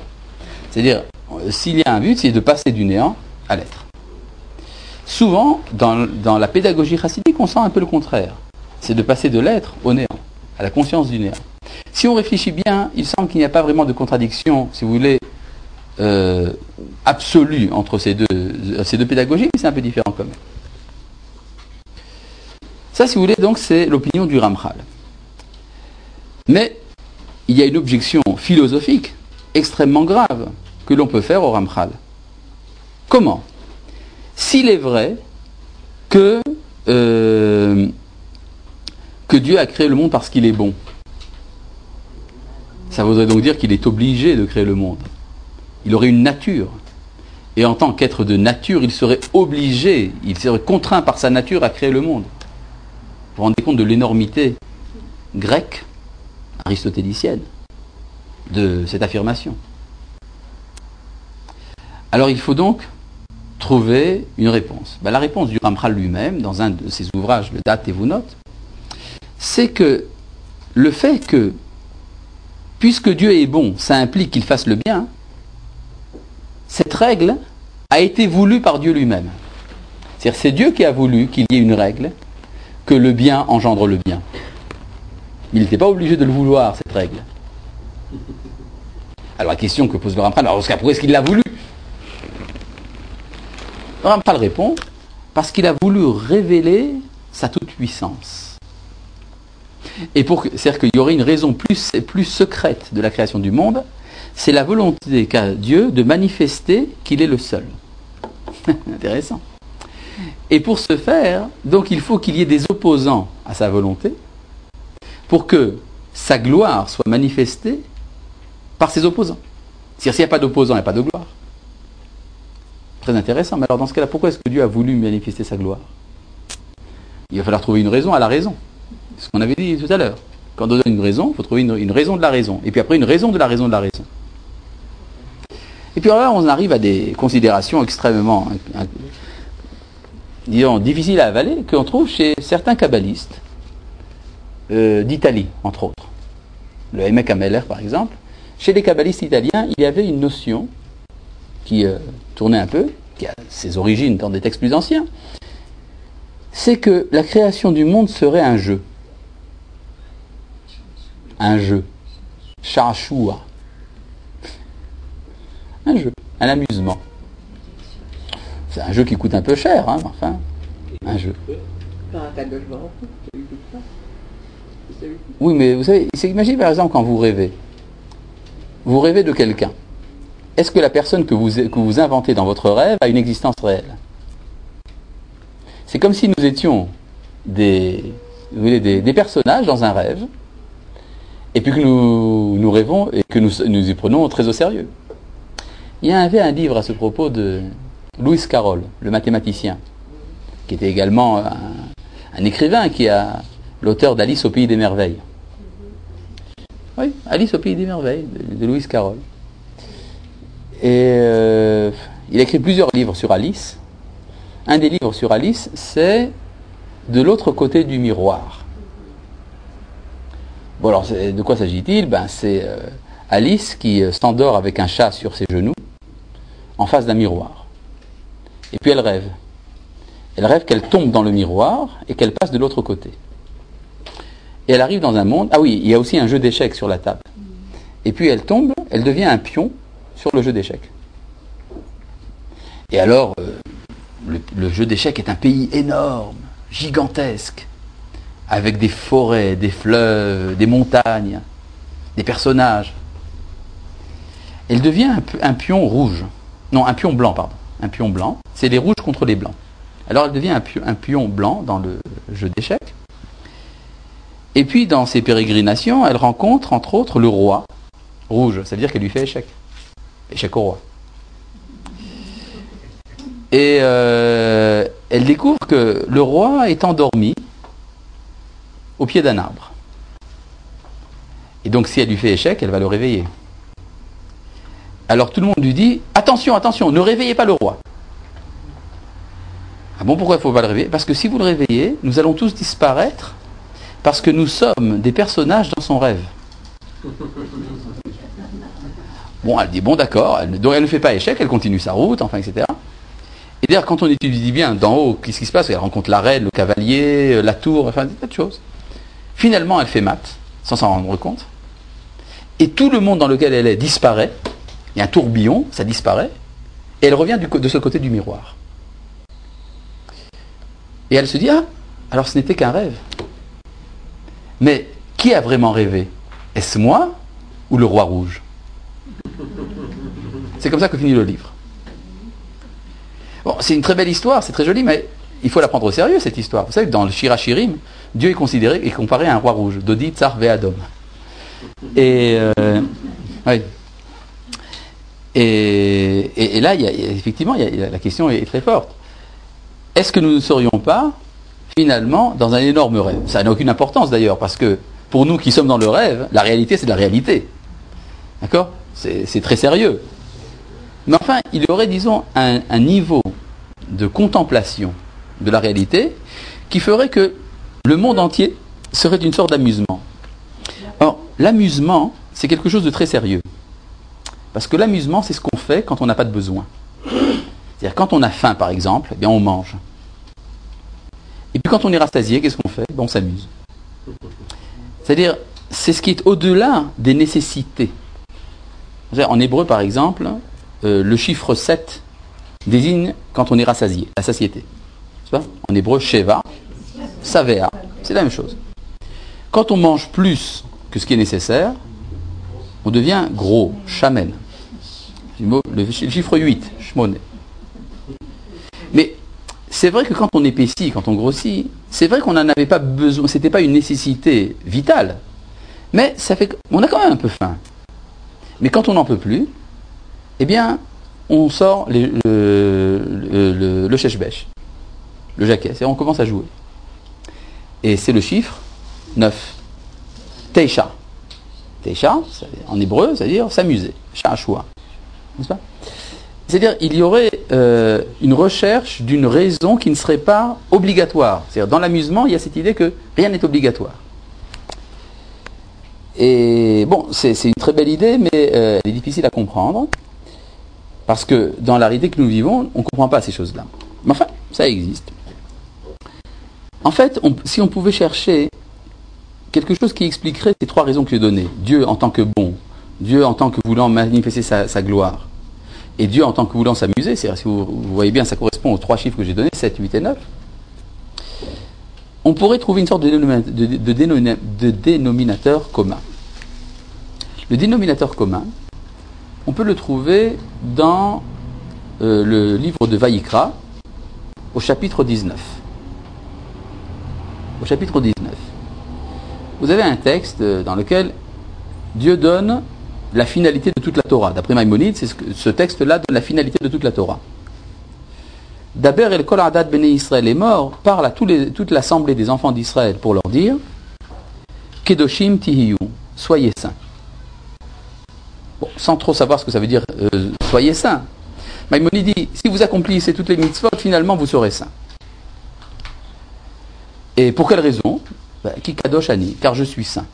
C'est-à-dire, s'il y a un but, c'est de passer du néant à l'être. Souvent, dans la pédagogie chassidique, on sent un peu le contraire. C'est de passer de l'être au néant, à la conscience du néant. Si on réfléchit bien, il semble qu'il n'y a pas vraiment de contradiction, si vous voulez, absolue entre ces deux pédagogies, mais c'est un peu différent quand même. Ça, si vous voulez, donc, c'est l'opinion du Ramchal. Mais il y a une objection philosophique extrêmement grave que l'on peut faire au Ramchal. Comment? S'il est vrai que Dieu a créé le monde parce qu'il est bon, ça voudrait donc dire qu'il est obligé de créer le monde. Il aurait une nature. Et en tant qu'être de nature, il serait obligé, il serait contraint par sa nature à créer le monde. Vous vous rendez compte de l'énormité grecque, aristotélicienne, de cette affirmation. Alors il faut donc trouver une réponse. La réponse du Ramchal lui-même, dans un de ses ouvrages, le Dat Evunot, c'est que le fait que, puisque Dieu est bon, ça implique qu'il fasse le bien, cette règle a été voulue par Dieu lui-même. C'est-à-dire, c'est Dieu qui a voulu qu'il y ait une règle, que le bien engendre le bien. Il n'était pas obligé de le vouloir, cette règle. Alors la question que pose le Ramchal, alors pourquoi est-ce qu'il l'a voulu? Le Ramchal répond: parce qu'il a voulu révéler sa toute-puissance. Et c'est-à-dire qu'il y aurait une raison plus secrète de la création du monde, c'est la volonté qu'a Dieu de manifester qu'il est le seul. Intéressant. Et pour ce faire, donc il faut qu'il y ait des opposants à sa volonté, pour que sa gloire soit manifestée par ses opposants. C'est-à-dire, s'il n'y a pas d'opposants, il n'y a pas de gloire. Très intéressant. Mais alors dans ce cas-là, pourquoi est-ce que Dieu a voulu manifester sa gloire? Il va falloir trouver une raison à la raison. C'est ce qu'on avait dit tout à l'heure. Quand on donne une raison, il faut trouver une raison de la raison. Et puis après, une raison de la raison de la raison. Et puis là, on arrive à des considérations extrêmement, disons, difficiles à avaler, qu'on trouve chez certains kabbalistes d'Italie, entre autres. Le Emek Ameler, par exemple. Chez les kabbalistes italiens, il y avait une notion qui tournait un peu, qui a ses origines dans des textes plus anciens, c'est que la création du monde serait un jeu. Un jeu. Sha'ashua. Un jeu, un amusement. C'est un jeu qui coûte un peu cher, hein, enfin, un jeu. Oui, mais vous savez, imaginez par exemple quand vous rêvez de quelqu'un. Est-ce que la personne que vous inventez dans votre rêve a une existence réelle? C'est comme si nous étions des personnages dans un rêve, et puis que nous rêvons et que nous y prenons très au sérieux. Il y avait un livre à ce propos de Lewis Carroll, le mathématicien, qui était également un écrivain, qui a l'auteur d'Alice au Pays des Merveilles. Oui, Alice au Pays des Merveilles, de Lewis Carroll. Et il a écrit plusieurs livres sur Alice. Un des livres sur Alice, c'est De l'autre côté du miroir. Bon, alors, de quoi s'agit-il? C'est Alice qui s'endort avec un chat sur ses genoux, en face d'un miroir. Et puis elle rêve. Elle rêve qu'elle tombe dans le miroir et qu'elle passe de l'autre côté. Et elle arrive dans un monde... Ah oui, il y a aussi un jeu d'échecs sur la table. Et puis elle tombe, elle devient un pion sur le jeu d'échecs. Et alors, le jeu d'échecs est un pays énorme, gigantesque, avec des forêts, des fleuves, des montagnes, des personnages. Elle devient un pion rouge. Non, un pion blanc, pardon. Un pion blanc, c'est les rouges contre les blancs. Alors elle devient un pion blanc dans le jeu d'échecs. Et puis dans ses pérégrinations, elle rencontre entre autres le roi rouge, c'est-à-dire qu'elle lui fait échec. Échec au roi. Et elle découvre que le roi est endormi au pied d'un arbre. Et donc si elle lui fait échec, elle va le réveiller. Alors tout le monde lui dit, attention, attention, ne réveillez pas le roi. Ah bon, pourquoi il ne faut pas le réveiller? Parce que si vous le réveillez, nous allons tous disparaître, parce que nous sommes des personnages dans son rêve. Bon, elle dit, bon d'accord, donc elle ne fait pas échec, elle continue sa route, enfin, etc. Et d'ailleurs, quand on étudie bien d'en haut, qu'est-ce qui se passe? Elle rencontre la reine, le cavalier, la tour, enfin, des tas de choses. Finalement, elle fait maths, sans s'en rendre compte. Et tout le monde dans lequel elle est disparaît. Il y a un tourbillon, ça disparaît. Et elle revient de ce côté du miroir. Et elle se dit, ah, alors ce n'était qu'un rêve. Mais qui a vraiment rêvé? Est-ce moi ou le roi rouge? C'est comme ça que finit le livre. Bon, c'est une très belle histoire, c'est très joli, mais il faut la prendre au sérieux, cette histoire. Vous savez que dans le Shirachirim, Dieu est considéré et comparé à un roi rouge. Dodi, Tsar, Ve'adom. Et oui. Et là, effectivement, la question est très forte. Est-ce que nous ne serions pas, finalement, dans un énorme rêve? Ça n'a aucune importance d'ailleurs, parce que pour nous qui sommes dans le rêve, la réalité, c'est de la réalité. D'accord? C'est très sérieux. Mais enfin, il y aurait, disons, un niveau de contemplation de la réalité qui ferait que le monde entier serait une sorte d'amusement. Or, l'amusement, c'est quelque chose de très sérieux. Parce que l'amusement, c'est ce qu'on fait quand on n'a pas de besoin. C'est-à-dire, quand on a faim, par exemple, eh bien, on mange. Et puis, quand on est rassasié, qu'est-ce qu'on fait? On s'amuse. C'est-à-dire, c'est ce qui est au-delà des nécessités. En hébreu, par exemple, le chiffre 7 désigne quand on est rassasié, la satiété. En hébreu, Sheva, Savea, c'est la même chose. Quand on mange plus que ce qui est nécessaire, on devient gros, shamen. Le chiffre 8, shmoné. Mais c'est vrai que quand on épaissit, quand on grossit, c'est vrai qu'on n'en avait pas besoin, c'était pas une nécessité vitale. Mais ça fait qu'on a quand même un peu faim. Mais quand on n'en peut plus, eh bien, on sort le sheshbesh, le jaquet, et on commence à jouer. Et c'est le chiffre 9. Teisha. Teisha, en hébreu, c'est-à-dire s'amuser. Sha'ashua. N'est-ce pas? C'est-à-dire, il y aurait une recherche d'une raison qui ne serait pas obligatoire. C'est-à-dire, dans l'amusement, il y a cette idée que rien n'est obligatoire. Et bon, c'est une très belle idée, mais elle est difficile à comprendre. Parce que dans la réalité que nous vivons, on ne comprend pas ces choses-là. Mais enfin, ça existe. En fait, si on pouvait chercher quelque chose qui expliquerait ces trois raisons que j'ai données. Dieu en tant que bon, Dieu en tant que voulant manifester sa gloire, et Dieu en tant que voulant s'amuser, c'est-à-dire si vous voyez bien, ça correspond aux trois chiffres que j'ai donnés, 7, 8 et 9. on pourrait trouver une sorte de dénominateur commun. Le dénominateur commun, on peut le trouver dans le livre de Vaïkra, au chapitre 19. Au chapitre 19. Vous avez un texte dans lequel Dieu donne la finalité de toute la Torah. D'après Maïmonide, ce texte-là donne la finalité de toute la Torah. Daber el kol adat bnei Israël est mort, parle à toute l'assemblée des enfants d'Israël pour leur dire Kedoshim tihiyu, soyez saints. Bon, sans trop savoir ce que ça veut dire soyez saints. Maïmonide dit si vous accomplissez toutes les mitzvot, finalement vous serez saints. Et pour quelle raison? Ki kadosh ani, car je suis saint.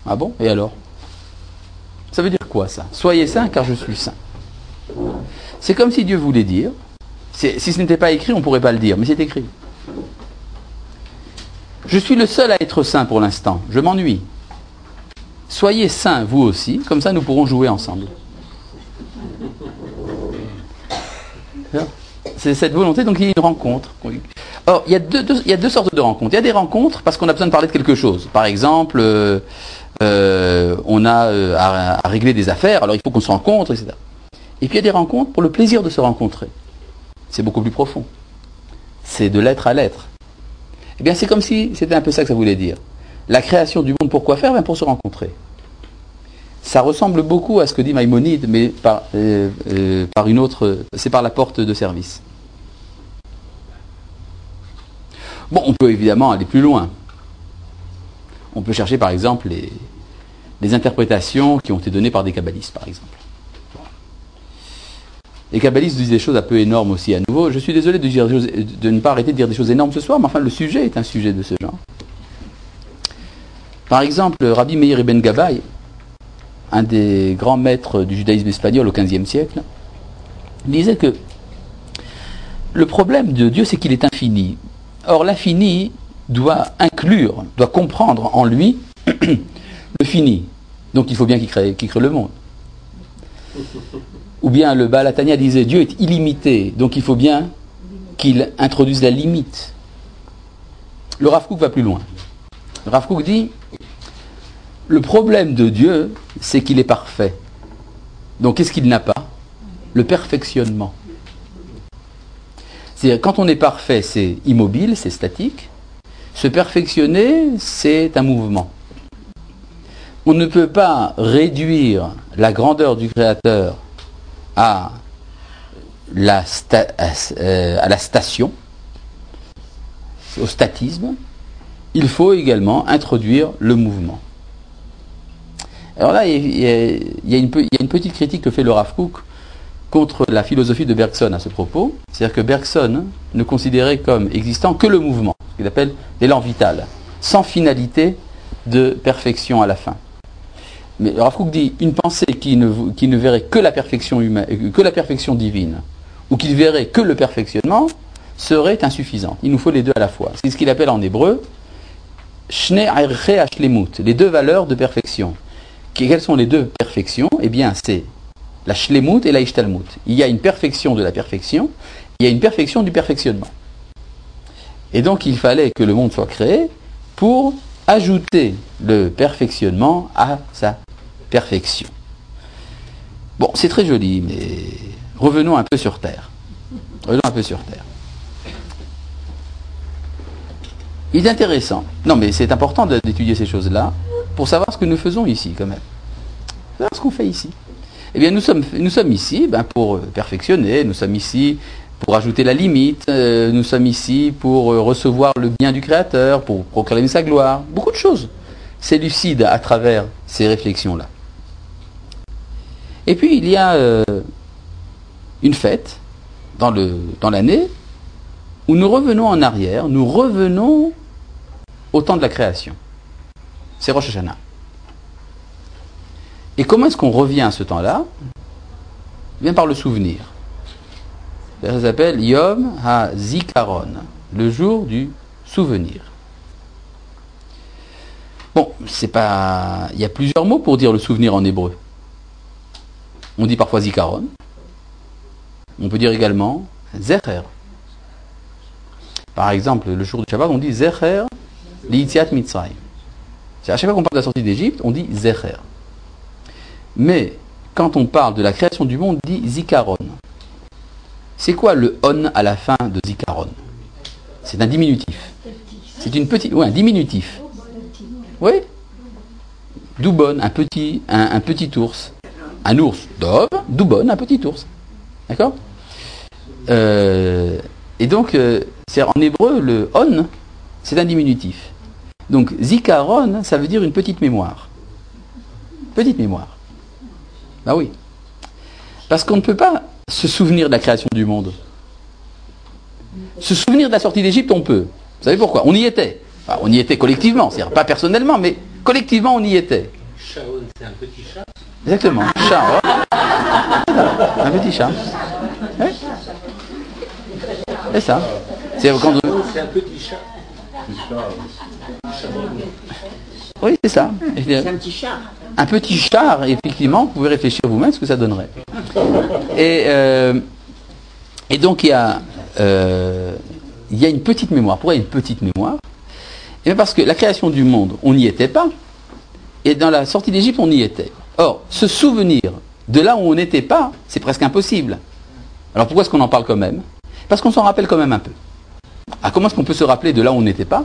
Ah bon? Et alors? Ça veut dire quoi ça? Soyez saints car je suis saint. C'est comme si Dieu voulait dire, si ce n'était pas écrit, on ne pourrait pas le dire, mais c'est écrit. Je suis le seul à être saint pour l'instant, je m'ennuie. Soyez saints vous aussi, comme ça nous pourrons jouer ensemble. C'est cette volonté, donc il y a une rencontre. Or, il y a deux sortes de rencontres. Il y a des rencontres parce qu'on a besoin de parler de quelque chose. Par exemple, on a à régler des affaires, alors il faut qu'on se rencontre, etc. Et puis il y a des rencontres pour le plaisir de se rencontrer. C'est beaucoup plus profond. C'est de l'être à l'être. Eh bien, c'est comme si c'était un peu ça que ça voulait dire. La création du monde, pourquoi faire? Pour se rencontrer. Ça ressemble beaucoup à ce que dit Maïmonide, mais par une autre, c'est par la porte de service. Bon, on peut évidemment aller plus loin. On peut chercher par exemple les interprétations qui ont été données par des kabbalistes, par exemple. Les kabbalistes disent des choses un peu énormes aussi à nouveau. Je suis désolé de ne pas arrêter de dire des choses énormes ce soir, mais enfin le sujet est un sujet de ce genre. Par exemple, Rabbi Meir Ibn Gabbai, un des grands maîtres du judaïsme espagnol au XVe siècle, disait que le problème de Dieu, c'est qu'il est infini. Or, l'infini doit comprendre en lui le fini. Donc, il faut bien qu'il crée le monde. Ou bien le Baal HaTanya disait Dieu est illimité, donc il faut bien qu'il introduise la limite. Le Rav Kook va plus loin. Le Rav Kook dit le problème de Dieu, c'est qu'il est parfait. Donc qu'est-ce qu'il n'a pas? Le perfectionnement. C'est-à-dire quand on est parfait, c'est immobile, c'est statique. Se perfectionner, c'est un mouvement. On ne peut pas réduire la grandeur du Créateur à la station, au statisme. Il faut également introduire le mouvement. Alors là, il y a une petite critique que fait le Rav Kook contre la philosophie de Bergson à ce propos. C'est-à-dire que Bergson ne considérait comme existant que le mouvement, ce qu'il appelle l'élan vital, sans finalité de perfection à la fin. Mais le Rav Kook dit une pensée qui ne verrait que la perfection humaine, que la perfection divine, ou qui ne verrait que le perfectionnement, serait insuffisante. Il nous faut les deux à la fois. C'est ce qu'il appelle en hébreu Shnei Archei Hashlemut, les deux valeurs de perfection. Quelles sont les deux perfections? Eh bien, c'est la Shlemut et la Ishtalmut. Il y a une perfection de la perfection, il y a une perfection du perfectionnement. Et donc, il fallait que le monde soit créé pour ajouter le perfectionnement à sa perfection. Bon, c'est très joli, mais revenons un peu sur Terre. Revenons un peu sur Terre. Il est intéressant. Non, mais c'est important d'étudier ces choses-là pour savoir ce que nous faisons ici, quand même. Savoir ce qu'on fait ici. Eh bien, nous sommes ici pour perfectionner, nous sommes ici pour ajouter la limite, nous sommes ici pour recevoir le bien du Créateur, pour proclamer sa gloire. Beaucoup de choses s'élucident à travers ces réflexions-là. Et puis, il y a une fête dans l'année où nous revenons en arrière, nous revenons au temps de la création. C'est Rosh Hashanah. Et comment est-ce qu'on revient à ce temps-là? Bien par le souvenir. Ça s'appelle Yom HaZikaron, le jour du souvenir. Bon, c'est pas. Il y a plusieurs mots pour dire le souvenir en hébreu. On dit parfois Zikaron. On peut dire également Zecher. Par exemple, le jour du Shabbat, on dit Zecher li'yitziat Mitzrayim. À chaque fois qu'on parle de la sortie d'Égypte, on dit Zecher. Mais quand on parle de la création du monde, on dit Zikaron. C'est quoi le on à la fin de Zikaron? C'est un diminutif. C'est une petite, un diminutif. Oui. Doubon, un petit ours. Un ours, dove, Doubon, un petit ours. D'accord? Et donc, en hébreu, le on, c'est un diminutif. Donc, Zikaron, ça veut dire une petite mémoire. Petite mémoire. Ben oui. Parce qu'on ne peut pas se souvenir de la création du monde. Se souvenir de la sortie d'Égypte, on peut. Vous savez pourquoi? On y était. Enfin, on y était collectivement, c'est-à-dire pas personnellement, mais collectivement, on y était. Shaon, c'est un petit chat. Exactement. Chat. Un petit chat. Oui. C'est ça. C'est quand C'est un petit chat. Oui, c'est ça. C'est un petit char. Un petit char, effectivement, vous pouvez réfléchir vous-même ce que ça donnerait. Et donc il y a une petite mémoire. Pourquoi il y a une petite mémoire? Et bien parce que la création du monde, on n'y était pas, et dans la sortie d'Égypte, on y était. Or, se souvenir de là où on n'était pas, c'est presque impossible. Alors pourquoi est-ce qu'on en parle quand même? Parce qu'on s'en rappelle quand même un peu. Ah, comment est-ce qu'on peut se rappeler de là où on n'était pas?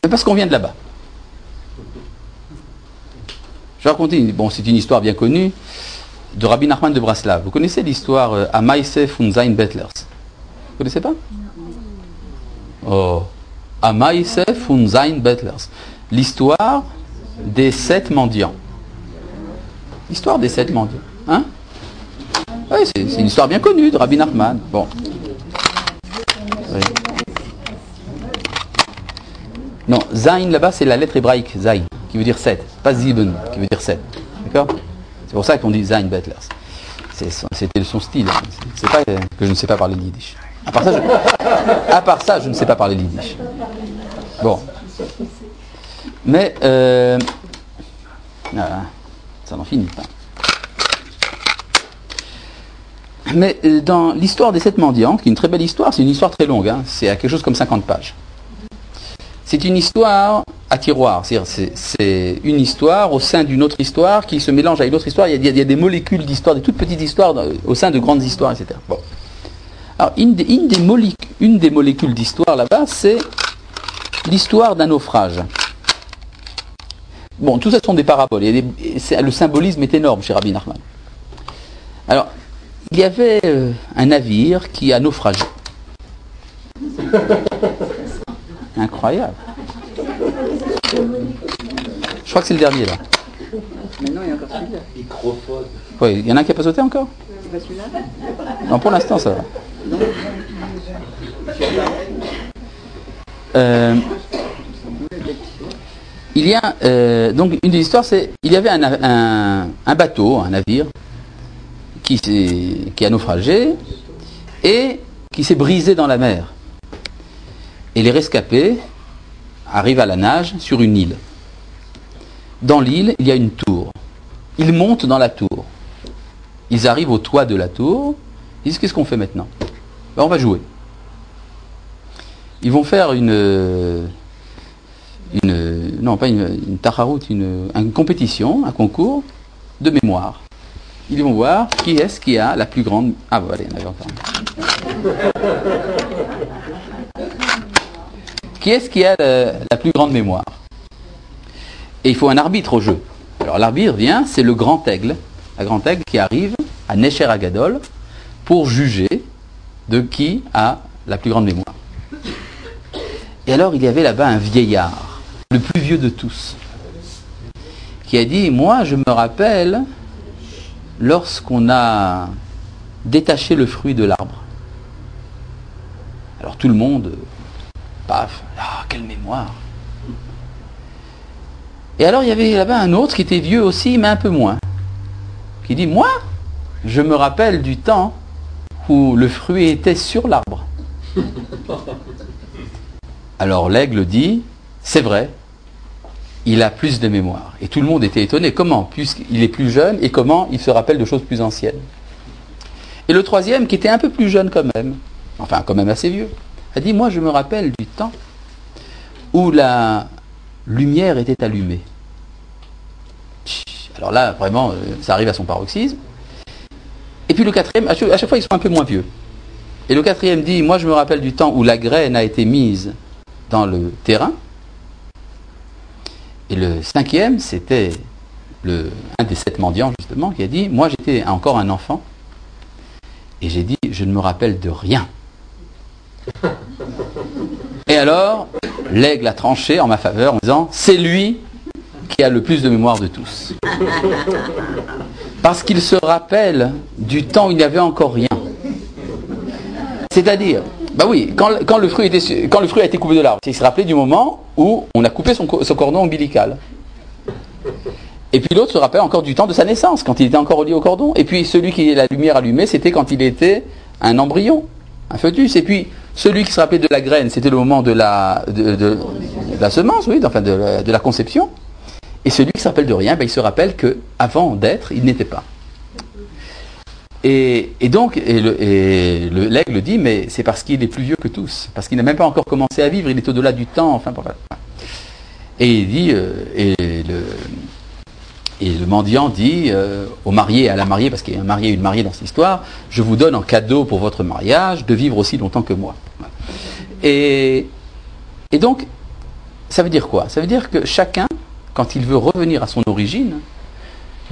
Parce qu'on vient de là-bas. Je vais raconter, c'est une histoire bien connue de Rabbi Nachman de Braslav. Vous connaissez l'histoire Amaïsef und sein Bettlers? Vous connaissez pas? Oh, Amaïsef und sein Bettlers. L'histoire des 7 mendiants. L'histoire des 7 mendiants. Hein? Oui, c'est une histoire bien connue de Rabbi Nachman. Bon. Oui. Non, Zain là-bas, c'est la lettre hébraïque, Zain, qui veut dire 7, pas Ziben, qui veut dire 7. D'accord? C'est pour ça qu'on dit Zain Bettlers. C'était son style. C'est pas que je ne sais pas parler yiddish. À part ça, je ne sais pas parler yiddish. Bon. Mais, ça n'en finit pas. Mais dans l'histoire des 7 mendiants, qui est une très belle histoire, c'est une histoire très longue, hein, c'est à quelque chose comme 50 pages. C'est une histoire à tiroir, c'est une histoire au sein d'une autre histoire qui se mélange à une autre histoire. Il y a des molécules d'histoire, des toutes petites histoires au sein de grandes histoires, etc. Bon. Alors, une des molécules d'histoire là-bas, c'est l'histoire d'un naufrage. Bon, tout ça sont des paraboles. Le symbolisme est énorme chez Rabbi Nachman. Alors, il y avait un navire qui a naufragé. Incroyable. Je crois que c'est le dernier là. Mais non, il y a encore celui-là. Microphone. Oui, il y en a un qui a pas sauté encore? C'est pas celui-là? Non, pour l'instant ça va. Il y a donc une des histoires, c'est il y avait un bateau, un navire qui a naufragé et qui s'est brisé dans la mer. Et les rescapés arrivent à la nage sur une île. Dans l'île, il y a une tour. Ils montent dans la tour. Ils arrivent au toit de la tour. Ils disent, qu'est-ce qu'on fait maintenant? On va jouer. Ils vont faire une tacharout, une compétition, un concours de mémoire. Ils vont voir qui est-ce qui a la plus grande... Ah bon, allez, il y en avait encore. Qui est-ce qui a la plus grande mémoire? Et il faut un arbitre au jeu. Alors l'arbitre vient, c'est le grand aigle. Un grand aigle qui arrive à Necher Agadol pour juger de qui a la plus grande mémoire. Et alors il y avait là-bas un vieillard, le plus vieux de tous, qui a dit, moi je me rappelle lorsqu'on a détaché le fruit de l'arbre. Alors tout le monde, paf, ah, quelle mémoire. Et alors il y avait là-bas un autre qui était vieux aussi, mais un peu moins, qui dit, moi, je me rappelle du temps où le fruit était sur l'arbre. Alors l'aigle dit, c'est vrai, il a plus de mémoire. Et tout le monde était étonné. Comment? Puisqu'il est plus jeune et comment il se rappelle de choses plus anciennes. Et le troisième, qui était un peu plus jeune quand même, enfin quand même assez vieux, a dit, moi je me rappelle du temps où la lumière était allumée. Alors là, vraiment, ça arrive à son paroxysme. Et puis le quatrième, à chaque fois ils sont un peu moins vieux. Et le quatrième dit, moi je me rappelle du temps où la graine a été mise dans le terrain. Et le cinquième, c'était un des 7 mendiants justement, qui a dit, moi j'étais encore un enfant, et j'ai dit, je ne me rappelle de rien. Et alors, l'aigle a tranché en ma faveur en disant, c'est lui qui a le plus de mémoire de tous. Parce qu'il se rappelle du temps où il n'y avait encore rien. C'est-à-dire, bah oui, quand le fruit a été coupé de l'arbre, il se rappelait du moment où on a coupé son cordon ombilical. Et puis l'autre se rappelle encore du temps de sa naissance, quand il était encore relié au cordon. Et puis celui qui est la lumière allumée, c'était quand il était un embryon, un fœtus. Et puis celui qui se rappelait de la graine, c'était le moment de la semence, oui, enfin de la conception. Et celui qui se rappelle de rien, ben, il se rappelle qu'avant d'être, il n'était pas. Et donc, l'aigle dit, mais c'est parce qu'il est plus vieux que tous, parce qu'il n'a même pas encore commencé à vivre, il est au-delà du temps, enfin, voilà. Et il dit, et le mendiant dit au marié et à la mariée, parce qu'il y a un marié et une mariée dans cette histoire, je vous donne en cadeau pour votre mariage de vivre aussi longtemps que moi. Et donc, ça veut dire quoi? Ça veut dire que chacun, quand il veut revenir à son origine,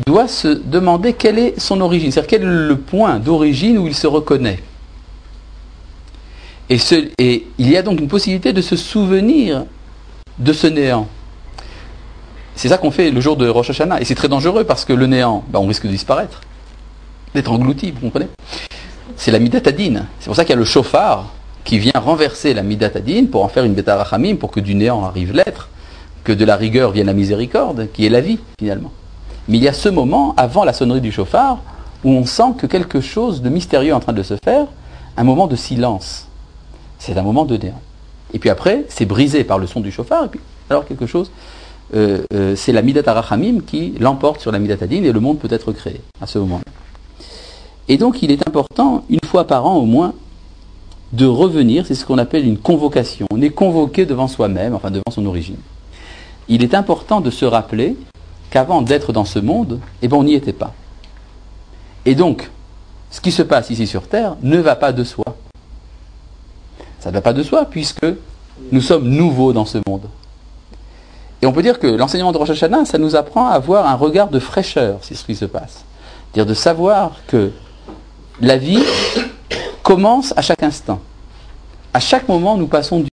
doit se demander quelle est son origine, c'est-à-dire quel est le point d'origine où il se reconnaît. Et il y a donc une possibilité de se souvenir de ce néant. C'est ça qu'on fait le jour de Rosh Hashanah. Et c'est très dangereux parce que le néant, on risque de disparaître, d'être englouti, vous comprenez? C'est la Midat Hadin. C'est pour ça qu'il y a le shofar qui vient renverser la Midat Hadin pour en faire une Beta Rachamim, pour que du néant arrive l'être, que de la rigueur vienne la miséricorde, qui est la vie finalement. Mais il y a ce moment, avant la sonnerie du shofar, où on sent que quelque chose de mystérieux est en train de se faire, un moment de silence. C'est un moment de néant. Et puis après, c'est brisé par le son du shofar, et puis alors quelque chose, c'est la Midat Arachamim qui l'emporte sur la Midat Hadin, et le monde peut être créé à ce moment-là. Et donc il est important, une fois par an au moins, de revenir, c'est ce qu'on appelle une convocation. On est convoqué devant soi-même, enfin devant son origine. Il est important de se rappeler qu'avant d'être dans ce monde, on n'y était pas. Et donc, ce qui se passe ici sur Terre ne va pas de soi. Ça ne va pas de soi, puisque nous sommes nouveaux dans ce monde. Et on peut dire que l'enseignement de Rosh Hashanah, ça nous apprend à avoir un regard de fraîcheur sur ce qui se passe. C'est-à-dire de savoir que la vie commence à chaque instant. À chaque moment, nous passons